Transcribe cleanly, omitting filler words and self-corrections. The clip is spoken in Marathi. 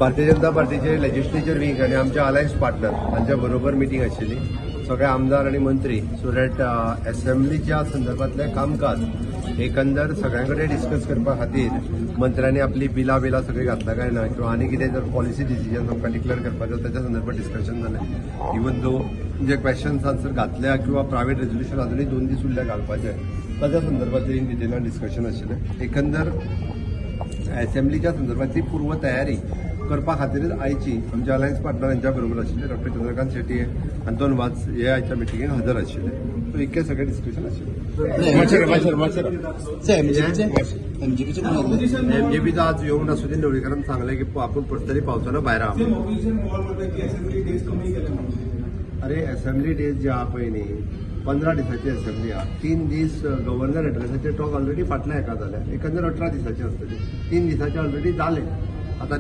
भारतीय जनता पार्टीचे लेजिस्लेचर वीक आणि आमच्या अलायन्स पार्टनर हांच्या बरोबर मिटींग आशिल्ली. सगळे आमदार आणि मंत्री सो दॅट असेंब्लीच्या संदर्भातले कामकाज एकंदर सगळ्यांकडे डिस्कस करपा खातीर मंत्र्यांनी आपली बिलां सगळी घातला काय ना किंवा आनी कितें जर पॉलिसी डिसिजन आमकां डिक्लेअर करपाचो त्याच्या संदर्भात डिस्कशन जालें. इवन दो जे क्वेश्चन्स आन्सर घातल्या किंवा प्रायव्हेट रेझोल्युशन अजूनही 2 दीस उरल्या घालपाचे ताच्या संदर्भात इन डिटेलान डिस्कशन आशिल्लें. एकंदर असेंब्लीच्या संदर्भातली पूर्व तयारी करपा खातीर आयची आमच्या अलायन्स पार्टनर यांच्या बरोबर आशिल्ले. डॉक्टर चंद्रकांत शेट्टी अंतोन वाज हे आयच्या मिटिंगेक हजर आशिल्ले. सो इतके सगळे डिस्कशन आशिल्लें. एमजेपीचा आज येऊन नसुद्दीन ढवळीकरांनी सांगले की आपण पर्सनली पावसानं भायर आहा. अरे असेंब्ली डेज जे आहा पळय न्ही 15 दिसाची असेंब्ली आहा. 3 दीस गव्हर्नर एड्रेसाचे टॉक ऑलरेडी फाटल्या हेका जाल्या. एकंदर 18 दिसाची आसतली. 3 दिसाचे ऑलरेडी जाले. आता